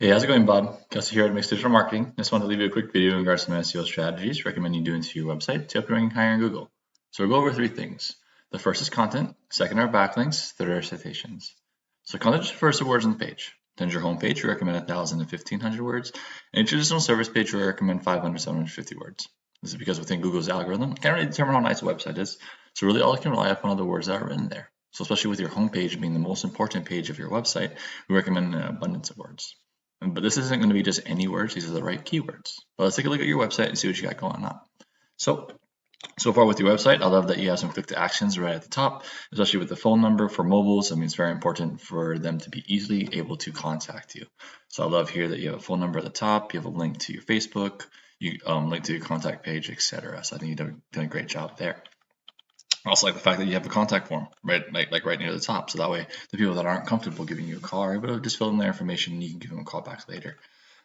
Hey, how's it going, Bob? Kelsey here at Mixed Digital Marketing. Just wanted to leave you a quick video in regards to my SEO strategies recommend you do into your website to help you rank higher in Google. So we'll go over three things. The first is content, second are backlinks, third are citations. So content just refers to words on the page. Then your home page, we recommend 1,000 to 1,500 words. And your traditional service page, we recommend 500 to 750 words. This is because within Google's algorithm, it can't really determine how nice a website is. So really all it can rely upon are the words that are written there. So especially with your home page being the most important page of your website, we recommend an abundance of words. But this isn't going to be just any words, these are the right keywords. But let's take a look at your website and see what you got going on. So far with your website, I love that you have some click to actions right at the top, especially with the phone number for mobiles. I mean, it's very important for them to be easily able to contact you. So I love here that you have a phone number at the top, you have a link to your Facebook, you link to your contact page, etc. So I think you've done a great job there. I also like the fact that you have a contact form right near the top, so that way the people that aren't comfortable giving you a call are able to just fill in their information and you can give them a call back later.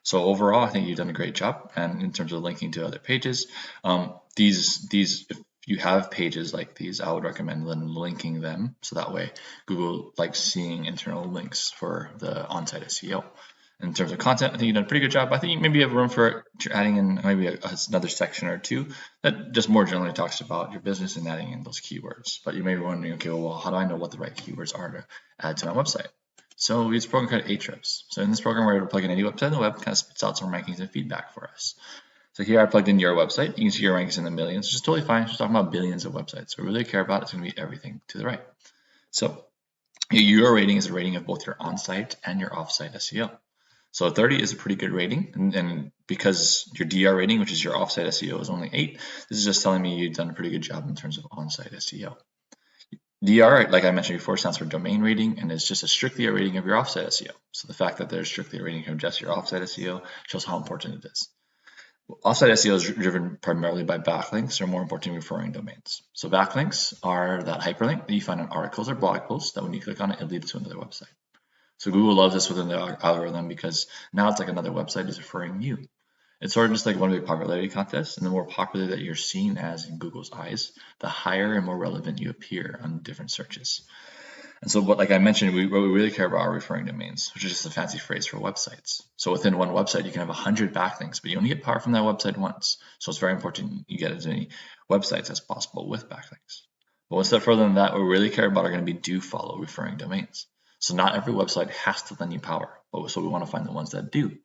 So overall, I think you've done a great job. And in terms of linking to other pages, if you have pages like these, I would recommend then linking them, so that way Google likes seeing internal links for the on-site SEO. In terms of content, I think you've done a pretty good job. I think you maybe have room for adding in maybe another section or two that just more generally talks about your business and adding in those keywords. But you may be wondering, okay, well, how do I know what the right keywords are to add to my website? So we use a program called Ahrefs. So in this program, we're able to plug in any website on the web, kind of spits out some rankings and feedback for us. So here I plugged in your website. You can see your rankings in the millions, which is totally fine. Just talking about billions of websites. So we really care about it's going to be everything to the right. So your rating is a rating of both your on-site and your off-site SEO. So 30 is a pretty good rating, and because your DR rating, which is your offsite SEO, is only 8, this is just telling me you've done a pretty good job in terms of on-site SEO. DR, like I mentioned before, stands for domain rating, and it's just strictly a rating of your offsite SEO. So the fact that there's strictly a rating of just your offsite SEO shows how important it is. Offsite SEO is driven primarily by backlinks, or more importantly, referring domains. So backlinks are that hyperlink that you find in articles or blog posts that when you click on it, it leads to another website. So Google loves this within the algorithm because now it's like another website is referring you. It's sort of just like one big popularity contest, and the more popular that you're seen as in Google's eyes, the higher and more relevant you appear on different searches. And so, like I mentioned, what we really care about are referring domains, which is just a fancy phrase for websites. So within one website, you can have 100 backlinks, but you only get power from that website once. So it's very important you get as many websites as possible with backlinks. But one step further than that, what we really care about are going to be do follow referring domains. So not every website has to lend you power, but so we want to find the ones that do.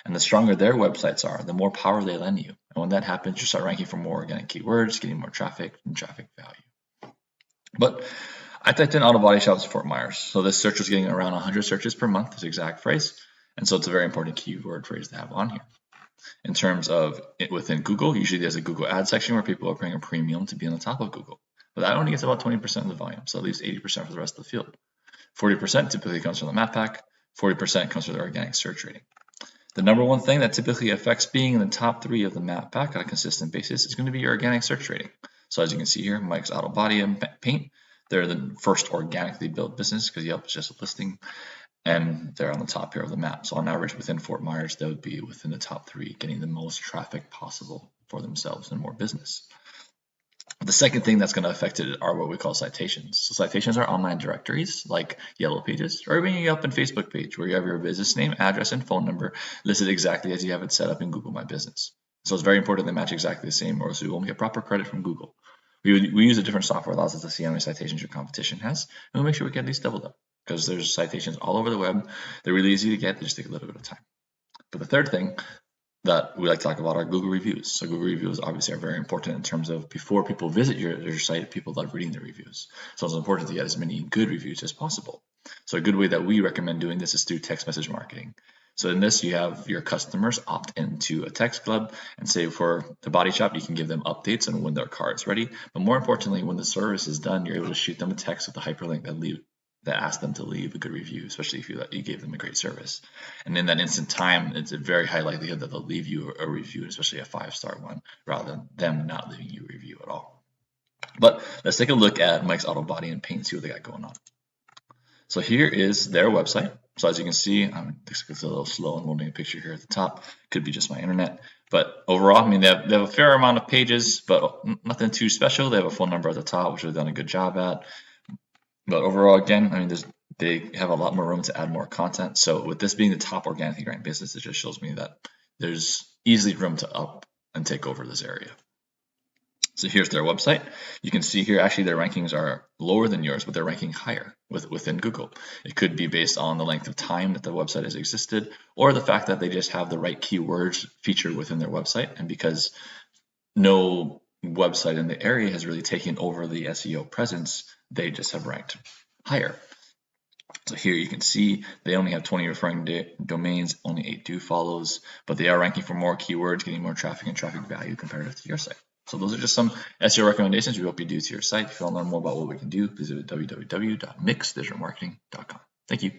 And the stronger their websites are, the more power they lend you. And when that happens, you start ranking for more organic keywords, getting more traffic and traffic value. But I typed in auto body shops Fort Myers. So this search was getting around 100 searches per month, this exact phrase. And so it's a very important keyword phrase to have on here. In terms of it within Google, usually there's a Google ad section where people are paying a premium to be on the top of Google. But that only gets about 20% of the volume, so it leaves 80% for the rest of the field. 40% typically comes from the map pack, 40% comes from the organic search rating. The number one thing that typically affects being in the top 3 of the map pack on a consistent basis is going to be your organic search rating. So as you can see here, Mike's Auto Body and Paint, they're the first organically built business because Yelp is just a listing, and they're on the top here of the map. So on average within Fort Myers, they would be within the top 3, getting the most traffic possible for themselves and more business. The second thing that's going to affect it are what we call citations. So citations are online directories like Yellow Pages or even your Yelp and Facebook page where you have your business name, address, and phone number listed exactly as you have it set up in Google My Business. So it's very important they match exactly the same, or else we won't get proper credit from Google. We use a different software that allows us to see how many citations your competition has, and we'll make sure we get at least double them because there's citations all over the web. They're really easy to get. They just take a little bit of time. But the third thing that we like to talk about are Google reviews. So Google reviews obviously are very important in terms of before people visit your site, people love reading the reviews. So it's important to get as many good reviews as possible. So a good way that we recommend doing this is through text message marketing. So in this, you have your customers opt into a text club, and say for the body shop, you can give them updates on when their car is ready. But more importantly, when the service is done, you're able to shoot them a text with a hyperlink that asks them to leave a good review, especially if you gave them a great service. And in that instant time, it's a very high likelihood that they'll leave you a review, especially a 5-star one, rather than them not leaving you a review at all. But let's take a look at Mike's Auto Body and Paint, see what they got going on. So here is their website. So as you can see, it's a little slow in loading a picture here at the top. Could be just my internet. But overall, I mean, they have a fair amount of pages, but nothing too special. They have a phone number at the top, which they've done a good job at. But overall, again, I mean, there's they have a lot more room to add more content. So with this being the top organically ranked business, it just shows me that there's easily room to up and take over this area. So here's their website. You can see here, actually their rankings are lower than yours, but they're ranking higher within Google. It could be based on the length of time that the website has existed, or the fact that they just have the right keywords featured within their website. And because no website in the area has really taken over the SEO presence, they just have ranked higher. So here you can see they only have 20 referring domains, only 8 do follows, but they are ranking for more keywords, getting more traffic and traffic value compared to your site. So those are just some SEO recommendations we hope you do to your site. If you want to learn more about what we can do, visit www.mixdigitalmarketing.com. Thank you.